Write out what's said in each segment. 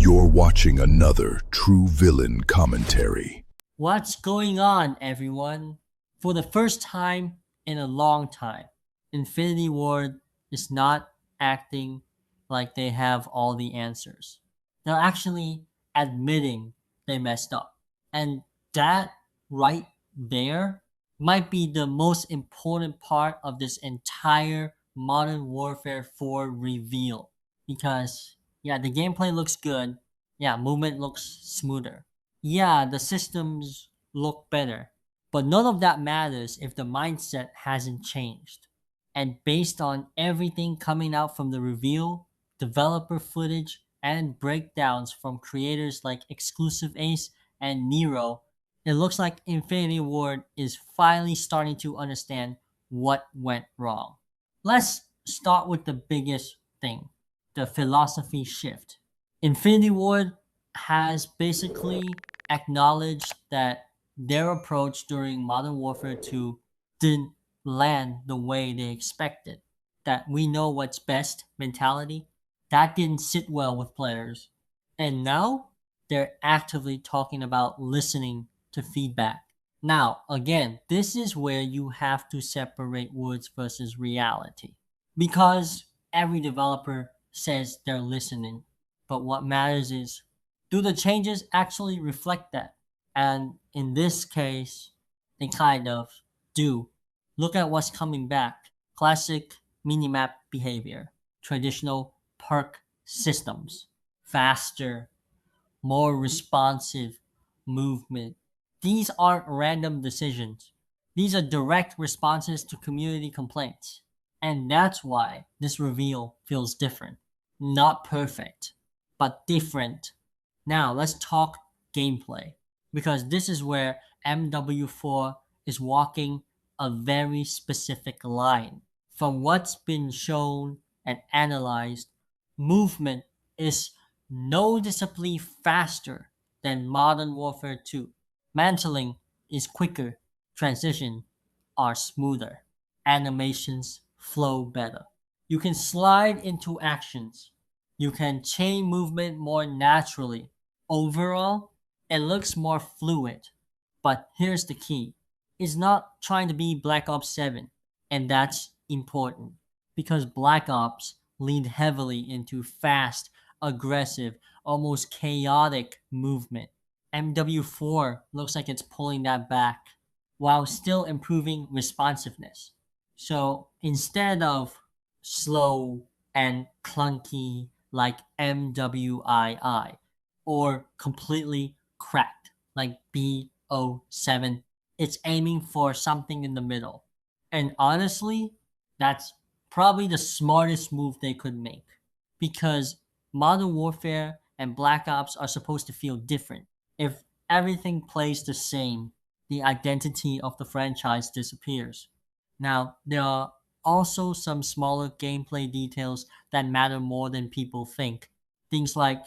You're watching another True Villain commentary. What's going on, everyone? For the first time in a long time, Infinity Ward is not acting like they have all the answers. They're actually admitting they messed up. And that right there might be the most important part of this entire Modern Warfare 4 reveal. Because, yeah, the gameplay looks good. Yeah, movement looks smoother. Yeah, the systems look better, but none of that matters if the mindset hasn't changed. And based on everything coming out from the reveal, developer footage, and breakdowns from creators like Exclusive Ace and Nero, it looks like Infinity Ward is finally starting to understand what went wrong. Let's start with the biggest thing, the philosophy shift. Infinity Ward has basically acknowledged that their approach during Modern Warfare 2 didn't land the way they expected. That we know what's best mentality, that didn't sit well with players. And now they're actively talking about listening to feedback. Now, again, this is where you have to separate words versus reality. Because every developer says they're listening, but what matters is, do the changes actually reflect that? And in this case, they kind of do. Look at what's coming back. Classic minimap behavior, traditional perk systems, faster, more responsive movement. These aren't random decisions. These are direct responses to community complaints. And that's why this reveal feels different. Not perfect, but different. Now let's talk gameplay. Because this is where MW4 is walking a very specific line. From what's been shown and analyzed, movement is noticeably faster than Modern Warfare 2. Mantling is quicker, transitions are smoother, animations flow better. You can slide into actions, you can chain movement more naturally. Overall, it looks more fluid. But here's the key, it's not trying to be Black Ops 7, and that's important because Black Ops leaned heavily into fast, aggressive, almost chaotic movement. MW4 looks like it's pulling that back while still improving responsiveness. So instead of slow and clunky like MWII or completely cracked like BO7, it's aiming for something in the middle. And honestly, that's probably the smartest move they could make because Modern Warfare and Black Ops are supposed to feel different. If everything plays the same, the identity of the franchise disappears. Now, there are also some smaller gameplay details that matter more than people think. Things like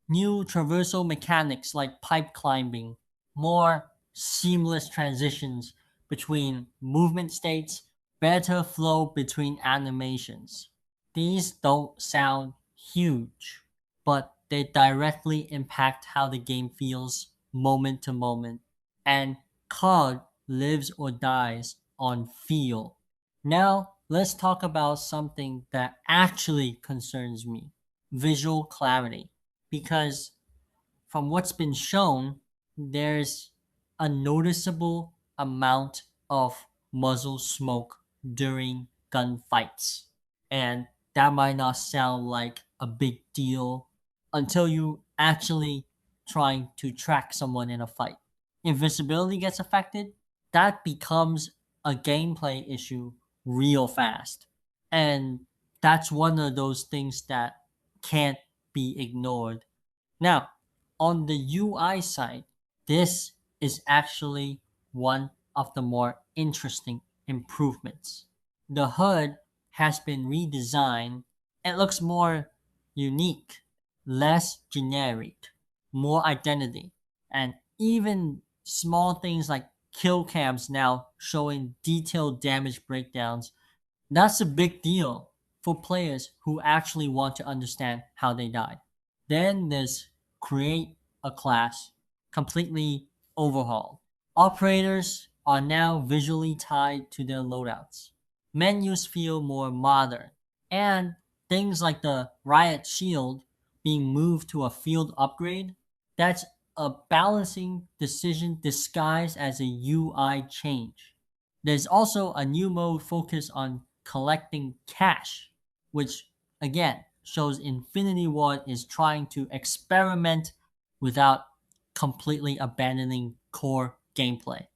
new traversal mechanics like pipe climbing, more seamless transitions between movement states, better flow between animations. These don't sound huge, but they directly impact how the game feels moment to moment. And COD lives or dies on feel. Now, let's talk about something that actually concerns me, visual clarity. Because from what's been shown, there's a noticeable amount of muzzle smoke during gunfights. And that might not sound like a big deal until you actually trying to track someone in a fight. If visibility gets affected, that becomes a gameplay issue real fast. And that's one of those things that can't be ignored. Now, on the UI side, this is actually one of the more interesting improvements. The HUD has been redesigned. It looks more unique, less generic, more identity, and even small things like kill cams now showing detailed damage breakdowns. That's a big deal for players who actually want to understand how they died. Then there's create a class, completely overhauled. Operators are now visually tied to their loadouts. Menus feel more modern, and things like the Riot Shield being moved to a field upgrade, that's a balancing decision disguised as a UI change. There's also a new mode focused on collecting cash, which again shows Infinity Ward is trying to experiment without completely abandoning core gameplay.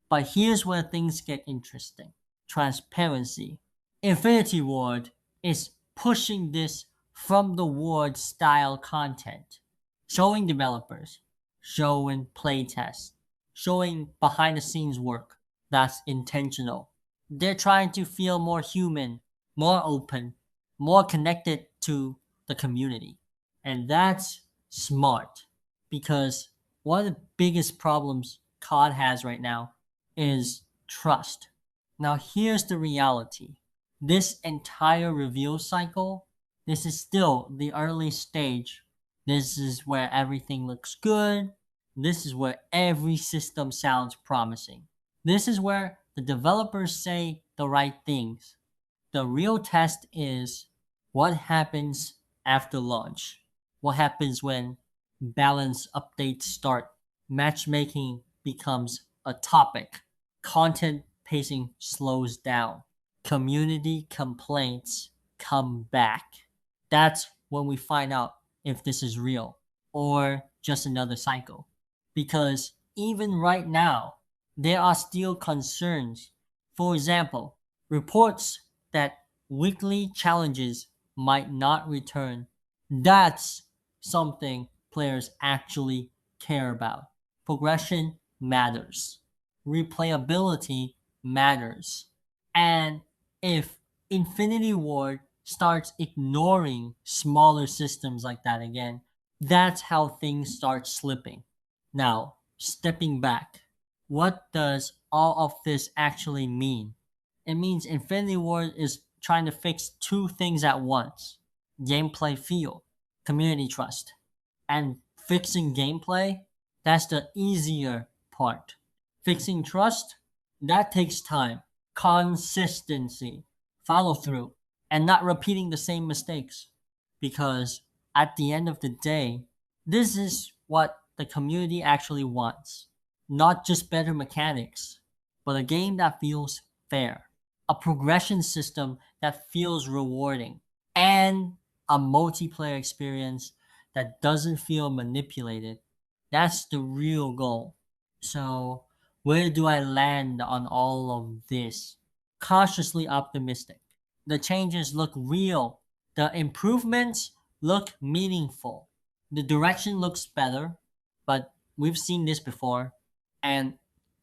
But here's where things get interesting: transparency. Infinity Ward is pushing this from the Ward style content, showing developers, showing playtests, showing behind the scenes work that's intentional. They're trying to feel more human, more open, more connected to the community. And that's smart because one of the biggest problems COD has right now is trust. Now, here's the reality: this entire reveal cycle, this is still the early stage. This is where everything looks good. This is where every system sounds promising. This is where the developers say the right things. The real test is what happens after launch. What happens when balance updates start, matchmaking becomes a topic, content pacing slows down, community complaints come back. That's when we find out if this is real or just another cycle. Because even right now, there are still concerns. For example, reports that weekly challenges might not return. That's something players actually care about. Progression matters. Replayability matters. And if Infinity Ward starts ignoring smaller systems like that again, that's how things start slipping. Now, stepping back, what does all of this actually mean? It means Infinity Ward is trying to fix two things at once: gameplay feel, community trust. And fixing gameplay, that's the easier part. Fixing trust, that takes time, consistency, follow through, and not repeating the same mistakes. Because at the end of the day, this is what the community actually wants. Not just better mechanics, but a game that feels fair, a progression system that feels rewarding, and a multiplayer experience that doesn't feel manipulated. That's the real goal. So, where do I land on all of this? Cautiously optimistic. The changes look real. The improvements look meaningful. The direction looks better, but we've seen this before. And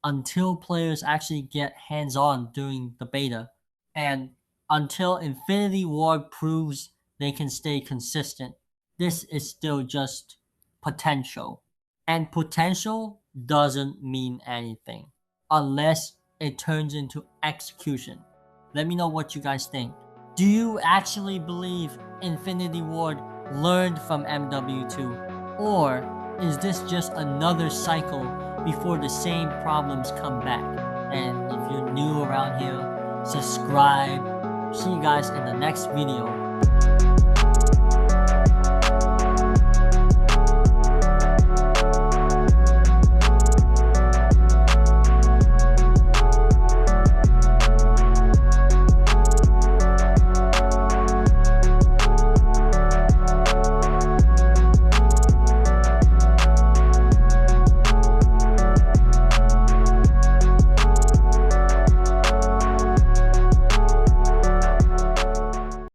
until players actually get hands on during the beta, and until Infinity Ward proves they can stay consistent, this is still just potential. And potential doesn't mean anything unless it turns into execution. Let me know what you guys think. Do you actually believe Infinity Ward learned from MW2? Or is this just another cycle before the same problems come back? And if you're new around here, subscribe. See you guys in the next video.